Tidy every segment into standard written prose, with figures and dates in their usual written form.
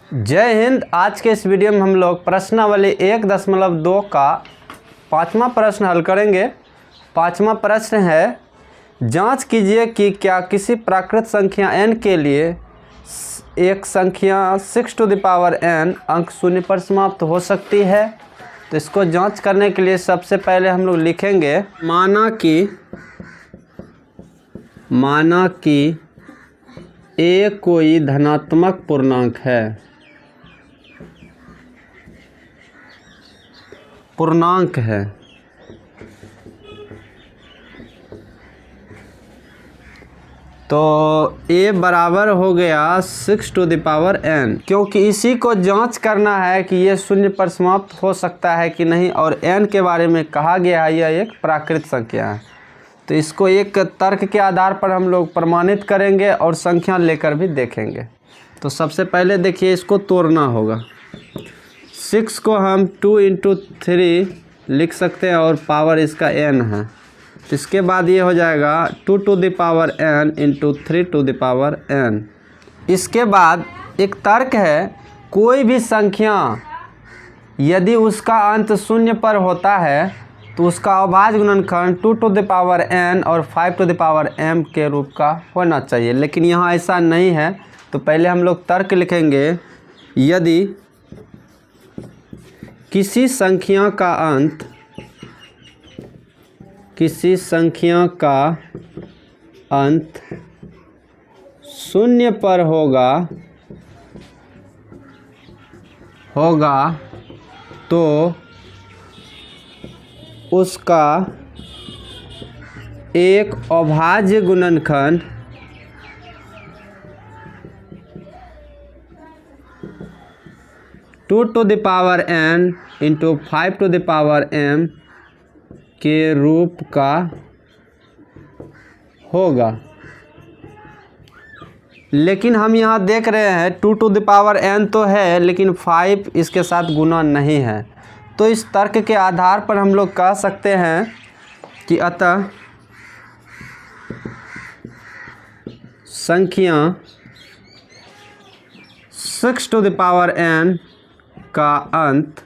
जय हिंद। आज के इस वीडियो में हम लोग प्रश्नावली 1.2 का 5वां प्रश्न हल करेंगे। 5वां प्रश्न है, जांच कीजिए कि क्या किसी प्राकृत संख्या n के लिए एक संख्या 6n अंक शून्य पर समाप्त हो सकती है। तो इसको जांच करने के लिए सबसे पहले हम लोग लिखेंगे, माना कि a कोई धनात्मक पूर्णांक है, तो a बराबर हो गया 6n, क्योंकि इसी को जांच करना है कि ये शून्य पर समाप्त हो सकता है कि नहीं, और n के बारे में कहा गया है यह एक प्राकृत संख्या है। तो इसको एक तर्क के आधार पर हम लोग प्रमाणित करेंगे और संख्या लेकर भी देखेंगे। तो सबसे पहले देखिए, इसको तोड़ना होगा। 6 को हम 2 × 3 लिख सकते हैं और पावर इसका n है। तो इसके बाद ये हो जाएगा 2 to the power n × 3 to the power n। इसके बाद एक तर्क है, कोई भी संख्या यदि उसका अंत शून्य पर होता है तो उसका अभाज्य गुणनखंड 2 to the power n और 5 to the power m के रूप का होना चाहिए, लेकिन यहाँ ऐसा नहीं है। तो पहले हम लोग तर्क लिखेंगे, यदि किसी संख्या का अंत शून्य पर होगा तो उसका एक अभाज्य गुणनखंड two to the power n × 5 to the power m के रूप का होगा। लेकिन हम यहाँ देख रहे हैं 2 to the power n तो है, लेकिन 5 इसके साथ गुना नहीं है। तो इस तर्क के आधार पर हम लोग कह सकते हैं कि अतः संख्या 6 to the power n का अंत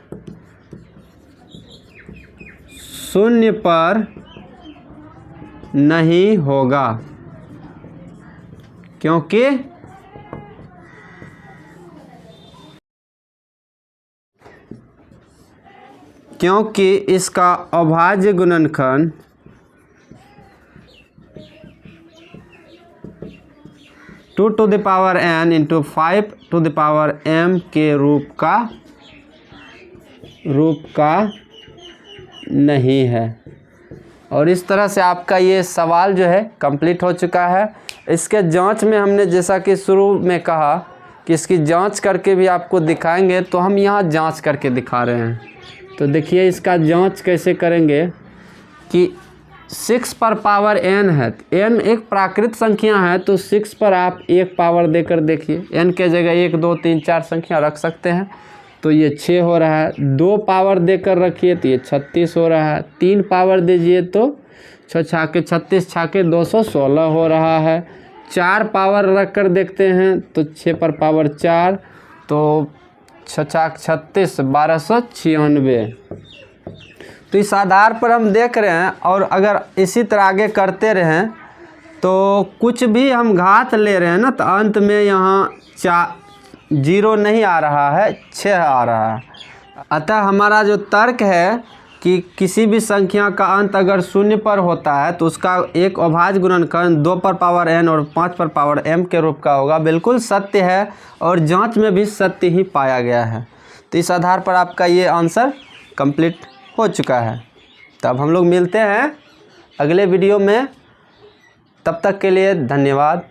शून्य पर नहीं होगा, क्योंकि इसका अभाज्य गुणनखंड 2 to the power n × 5 to the power m के रूप का नहीं है। और इस तरह से आपका ये सवाल जो है कंप्लीट हो चुका है। इसके जांच में हमने जैसा कि शुरू में कहा कि इसकी जांच करके भी आपको दिखाएंगे, तो हम यहाँ जांच करके दिखा रहे हैं। तो देखिए, इसका जांच कैसे करेंगे कि 6 पर पावर n है, n एक प्राकृत संख्या है, तो 6 पर आप एक पावर देकर देखिए। n के जगह 1 2 3 4 संख्या रख सकते हैं, तो ये 6 हो रहा है। 2 पावर देकर रखिए तो ये 36 हो रहा है। 3 पावर दीजिए तो 6 छाके 36 छाके 216 हो रहा है। 4 पावर रख कर देखते हैं तो 6 पर पावर 4 तो 6 छाक 36 1296। तो इस आधार पर हम देख रहे हैं, और अगर इसी तरह आगे करते रहें तो कुछ भी हम घात ले रहे हैं ना, तो अंत में यहाँ 0 नहीं आ रहा है, 6 आ रहा है। अतः हमारा जो तर्क है कि किसी भी संख्या का अंत अगर शून्य पर होता है तो उसका एक अभाज्य गुणनखंड 2 पर पावर n और 5 पर पावर m के रूप का होगा, बिल्कुल सत्य है और जांच में भी सत्य ही पाया गया है। तो इस आधार पर आपका ये आंसर कंप्लीट हो चुका है। तब हम लोग मिलते हैं अगले वीडियो में, तब तक के लिए धन्यवाद।